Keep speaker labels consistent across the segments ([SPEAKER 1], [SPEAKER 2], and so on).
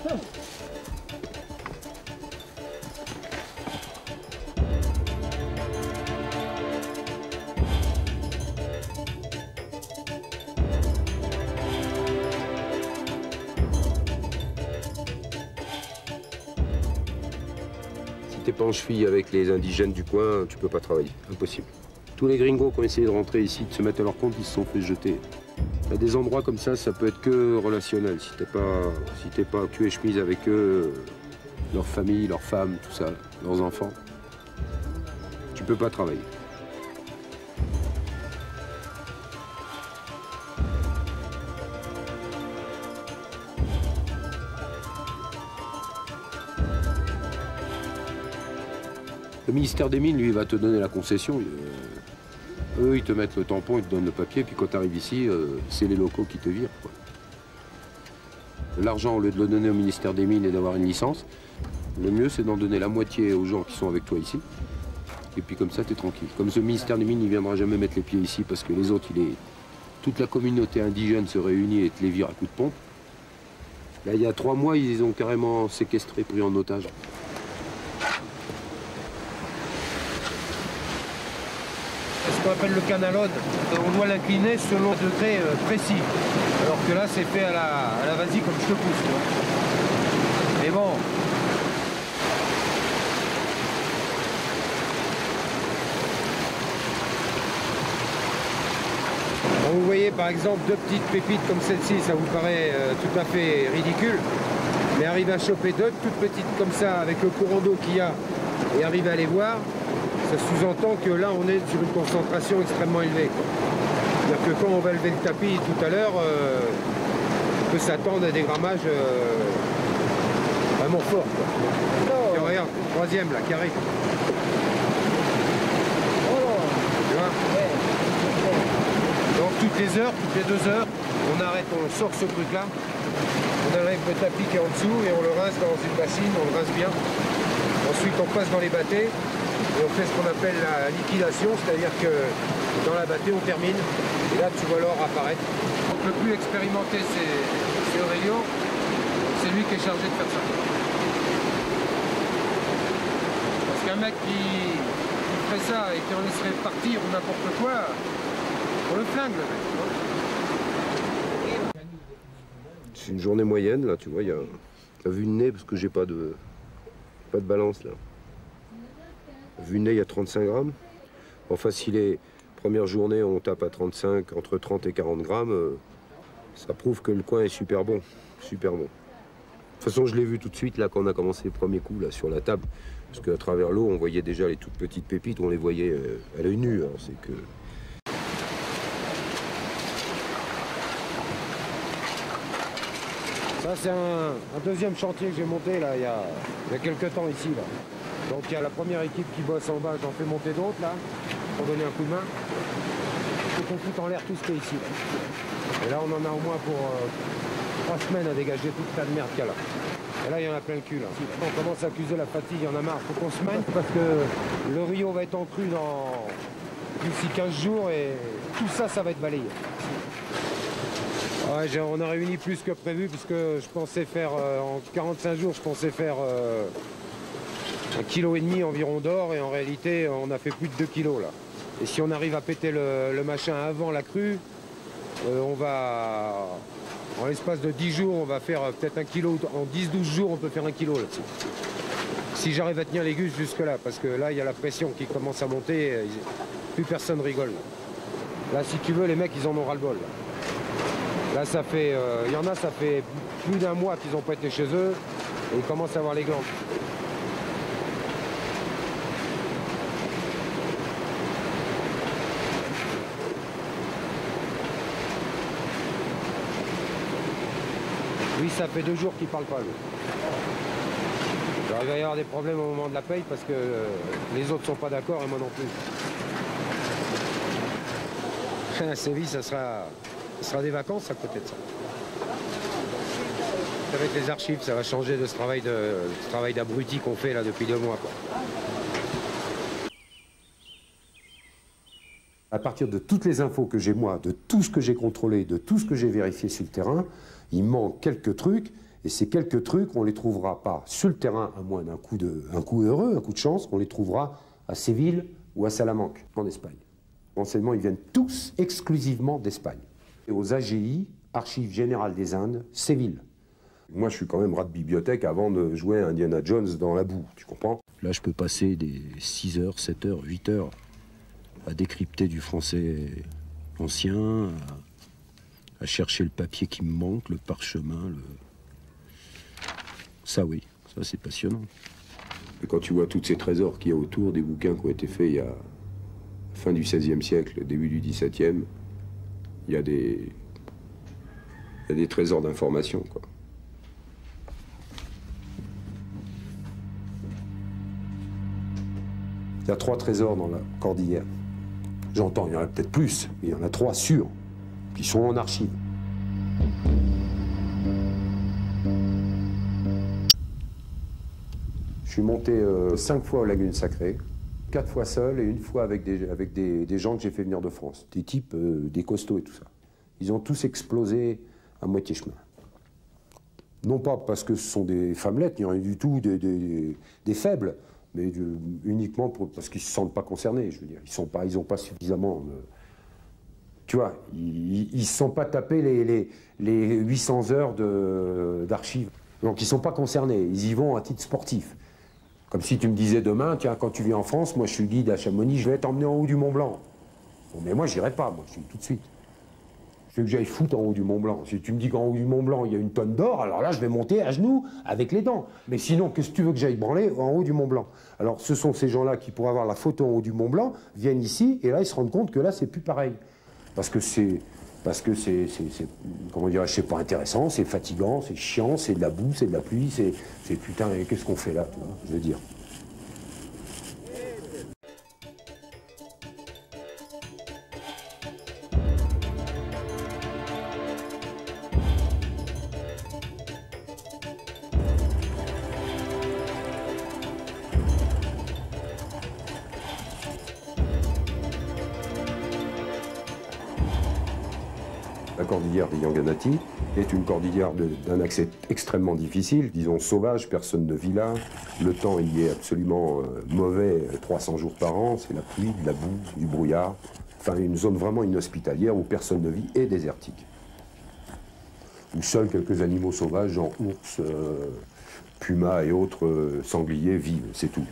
[SPEAKER 1] Si t'es pas en cheville avec les indigènes du coin, tu peux pas travailler, impossible. Tous les gringos qui ont essayé de rentrer ici, de se mettre à leur compte, ils se sont fait jeter. Il y a des endroits comme ça peut être que relationnel. Si t'es pas cul et chemise avec eux, leur famille, leurs femmes, tout ça, leurs enfants, tu peux pas travailler. Le ministère des Mines, lui, va te donner la concession. Eux, ils te mettent le tampon, ils te donnent le papier, puis quand tu arrives ici, c'est les locaux qui te virent, quoi. L'argent, au lieu de le donner au ministère des Mines et d'avoir une licence, le mieux, c'est d'en donner la moitié aux gens qui sont avec toi ici. Et puis comme ça, tu es tranquille. Comme ce ministère des Mines, il ne viendra jamais mettre les pieds ici parce que les autres, toute la communauté indigène se réunit et te les vire à coups de pompe. Là, il y a 3 mois, ils ont carrément séquestré, pris en otage.
[SPEAKER 2] Ce qu'on appelle le canalone, on doit l'incliner selon un degré précis. Alors que là, c'est fait à la vas-y comme je te pousse. Tu vois. Mais bon. Quand vous voyez par exemple 2 petites pépites comme celle-ci, ça vous paraît tout à fait ridicule. Mais arriver à choper 2 toutes petites comme ça, avec le courant d'eau qu'il y a, et arriver à les voir, ça sous-entend que là, on est sur une concentration extrêmement élevée. C'est-à-dire que quand on va lever le tapis tout à l'heure, on peut s'attendre à des grammages vraiment forts. Oh. Et regarde, 3e là, qui arrive. Oh. Tu vois ouais. Donc toutes les heures, toutes les 2 heures, on arrête, on sort ce truc-là, on enlève le tapis qui est en dessous et on le rince dans une bassine, on le rince bien. Ensuite, on passe dans les bâtés. Et on fait ce qu'on appelle la liquidation, c'est-à-dire que dans la bâtée, on termine, et là, tu vois l'or apparaître. Donc le plus expérimenté, c'est Aurélio, c'est lui qui est chargé de faire ça. Parce qu'un mec qui ferait ça et qui en laisserait partir ou n'importe quoi, on le flingue, le mec.
[SPEAKER 1] C'est une journée moyenne, là, tu vois, il y a vue de nez, parce que j'ai pas de balance, là. Vue de nez, il y a 35 grammes. Enfin, si les premières journées, on tape à 35, entre 30 et 40 grammes, ça prouve que le coin est super bon. Super bon. De toute façon, je l'ai vu tout de suite, là, quand on a commencé le premier coup, là, sur la table. Parce qu'à travers l'eau, on voyait déjà les toutes petites pépites, on les voyait à l'œil nu. Hein, c'est que...
[SPEAKER 2] Ça, c'est un 2e chantier que j'ai monté, là, il y a quelques temps ici, là. Donc il y a la première équipe qui bosse en bas, j'en fais monter d'autres là, pour donner un coup de main. Il faut qu'on foute en l'air tout ce qui est ici. Là. Et là on en a au moins pour 3 semaines à dégager toute la merde qu'il y a là. Et là il y en a plein le cul là. On commence à accuser la fatigue, il y en a marre, faut qu'on se mène parce que le Rio va être en crue dans d'ici 15 jours et tout ça, ça va être balayé. Ouais, on a réuni plus que prévu puisque je pensais faire, en 45 jours, je pensais faire 1,5 kg environ d'or et en réalité on a fait plus de 2 kilos là. Et si on arrive à péter le machin avant la crue, on va, en l'espace de 10 jours, on va faire peut-être 1 kilo, en 10-12 jours on peut faire 1 kilo là-dessus. Si j'arrive à tenir les gus jusque là, parce que là il y a la pression qui commence à monter, plus personne rigole. Là si tu veux les mecs ils en ont ras-le-bol. Là ça fait, il y en a ça fait plus d'1 mois qu'ils n'ont pas été chez eux et ils commencent à avoir les glandes. Lui, ça fait 2 jours qu'il parle pas, lui. Alors, il va y avoir des problèmes au moment de la paye parce que les autres sont pas d'accord et moi non plus. À Séville, ça sera des vacances à côté de ça. Avec les archives, ça va changer de ce travail d'abruti qu'on fait là depuis 2 mois, quoi.
[SPEAKER 1] À partir de toutes les infos que j'ai moi, de tout ce que j'ai contrôlé, de tout ce que j'ai vérifié sur le terrain, il manque quelques trucs
[SPEAKER 3] Et ces quelques trucs, on ne les trouvera pas sur le terrain, à moins d'un coup heureux, un coup de chance, on les trouvera à Séville ou à Salamanque, en Espagne. Les renseignements, ils viennent tous exclusivement d'Espagne. Et aux AGI, Archives Générales des Indes, Séville. Moi, je suis quand même rat de bibliothèque avant de jouer à Indiana Jones dans la boue, tu comprends?
[SPEAKER 1] Là, je peux passer des 6 heures, 7 heures, 8 heures à décrypter du français ancien, à chercher le papier qui me manque, le parchemin, Ça oui, ça c'est passionnant.
[SPEAKER 3] Et quand tu vois tous ces trésors qu'il y a autour, des bouquins qui ont été faits il y a fin du XVIe siècle, début du XVIIe, il y a des trésors d'information, quoi. Il y a 3 trésors dans la cordillère. J'entends, il y en a peut-être plus, mais il y en a 3 sûrs, qui sont en archives. Je suis monté 5 fois aux Lagunes Sacrées, 4 fois seul et 1 fois avec des gens que j'ai fait venir de France. Des types, des costauds et tout ça. Ils ont tous explosé à moitié chemin. Non pas parce que ce sont des femmelettes, ni rien du tout, des faibles, mais uniquement parce qu'ils ne se sentent pas concernés, je veux dire. Ils n'ont pas suffisamment... tu vois, ils ne se sont pas tapés les 800 heures d'archives. Donc ils ne sont pas concernés, ils y vont à titre sportif. Comme si tu me disais demain, tiens, quand tu viens en France, moi je suis guide à Chamonix, je vais t'emmener en haut du Mont Blanc. Bon, mais moi j'irai pas, moi je suis tout de suite. Je veux que j'aille foutre en haut du Mont Blanc. Si tu me dis qu'en haut du Mont Blanc il y a 1 tonne d'or, alors là je vais monter à genoux avec les dents. Mais sinon, qu'est-ce que tu veux que j'aille branler en haut du Mont Blanc? Alors ce sont ces gens-là qui, pour avoir la photo en haut du Mont Blanc, viennent ici et là ils se rendent compte que là c'est plus pareil. Parce que c'est comment dirais-je, c'est pas intéressant, c'est fatigant, c'est chiant, c'est de la boue, c'est de la pluie, c'est putain, qu'est-ce qu'on fait là, tu vois, je veux dire. La cordillère des Yanganati est une cordillère d'un accès extrêmement difficile, disons sauvage, personne ne vit là. Le temps y est absolument mauvais 300 jours par an, c'est la pluie, de la boue, du brouillard. Enfin, une zone vraiment inhospitalière où personne ne vit et désertique. Où seuls quelques animaux sauvages, genre ours, pumas et autres sangliers vivent, c'est tout.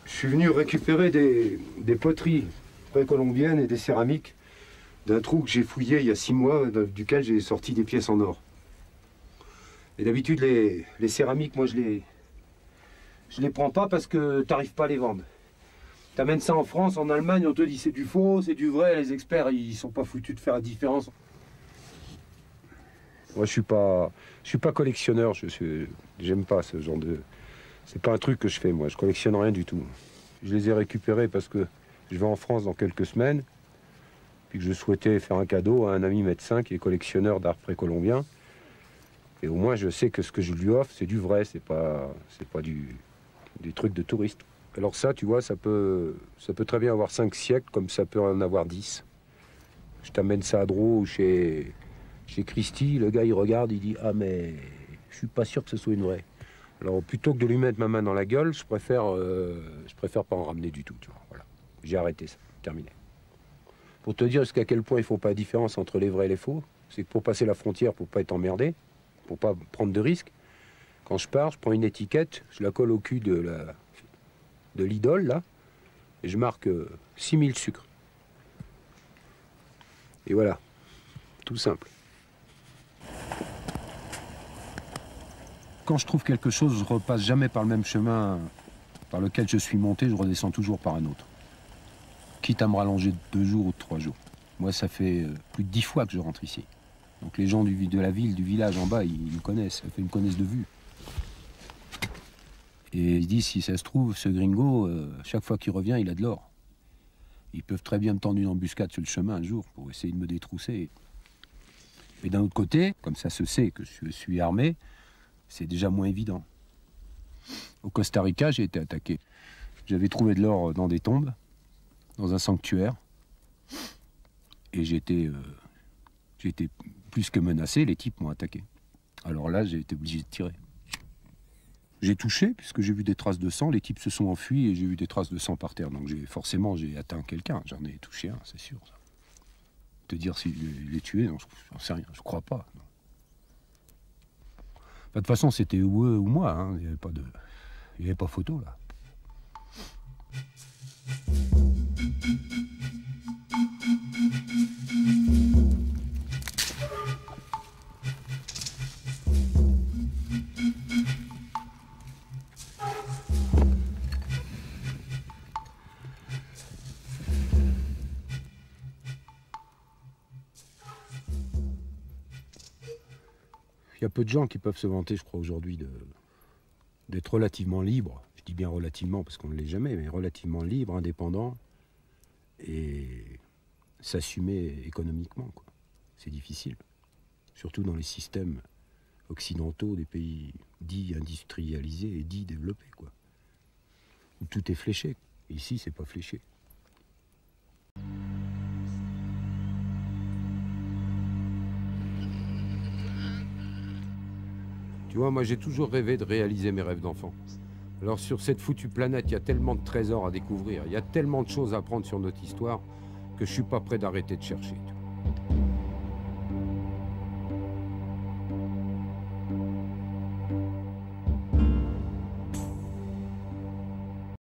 [SPEAKER 1] Je suis venu récupérer des poteries précolombiennes et des céramiques d'un trou que j'ai fouillé il y a 6 mois, duquel j'ai sorti des pièces en or. Et d'habitude, les céramiques, moi, je les prends pas parce que tu n'arrives pas à les vendre. Tu amènes ça en France, en Allemagne, on te dit c'est du faux, c'est du vrai, les experts, ils sont pas foutus de faire la différence. Moi, je suis pas collectionneur, j'aime pas ce genre de... C'est pas un truc que je fais, moi, je collectionne rien du tout. Je les ai récupérés parce que je vais en France dans quelques semaines, puis que je souhaitais faire un cadeau à un ami médecin qui est collectionneur d'art précolombien. Et au moins, je sais que ce que je lui offre, c'est du vrai, c'est pas des trucs de touristes. Alors ça, tu vois, ça peut très bien avoir 5 siècles, comme ça peut en avoir 10. Je t'amène ça à Dreux ou chez Christy, le gars, il regarde, il dit « Ah, mais je suis pas sûr que ce soit une vraie ». Alors, plutôt que de lui mettre ma main dans la gueule, je préfère pas en ramener du tout, tu vois, voilà. J'ai arrêté ça, terminé. Pour te dire jusqu'à quel point il ne faut pas de différence entre les vrais et les faux, c'est que pour passer la frontière, pour pas être emmerdé, pour pas prendre de risques, quand je pars, je prends une étiquette, je la colle au cul de l'idole, là, et je marque 6000 sucres. Et voilà, tout simple. Quand je trouve quelque chose, je repasse jamais par le même chemin par lequel je suis monté, je redescends toujours par un autre. Quitte à me rallonger de 2 jours ou de 3 jours. Moi, ça fait plus de 10 fois que je rentre ici. Donc les gens de la ville, du village en bas, ils me connaissent, ils me connaissent de vue. Et ils disent, si ça se trouve, ce gringo, chaque fois qu'il revient, il a de l'or. Ils peuvent très bien me tendre une embuscade sur le chemin un jour pour essayer de me détrousser. Mais d'un autre côté, comme ça se sait que je suis armé, c'est déjà moins évident. Au Costa Rica, j'ai été attaqué. J'avais trouvé de l'or dans des tombes, dans un sanctuaire.
[SPEAKER 3] Et j'étais plus que menacé, les types m'ont attaqué. Alors là, j'ai été obligé de tirer. J'ai touché, puisque j'ai vu des traces de sang, les types se sont enfuis et j'ai vu des traces de sang par terre. Donc forcément, j'ai atteint quelqu'un, j'en ai touché un, c'est sûr. Ça. Te dire si je l'ai tué, non, j'en sais rien, je crois pas. Non. De toute façon, c'était ou eux ou moi, hein. Il n'y avait pas photo là. Il y a peu de gens qui peuvent se vanter, je crois, aujourd'hui d'être relativement libre. Je dis bien relativement parce qu'on ne l'est jamais, mais relativement libre, indépendant et s'assumer économiquement, quoi. C'est difficile, surtout dans les systèmes occidentaux des pays dits industrialisés et dits développés, quoi. Où tout est fléché. Ici, c'est pas fléché. Tu vois, moi j'ai toujours rêvé de réaliser mes rêves d'enfant. Alors sur cette foutue planète, il y a tellement de trésors à découvrir, il y a tellement de choses à apprendre sur notre histoire que je suis pas prêt d'arrêter de chercher.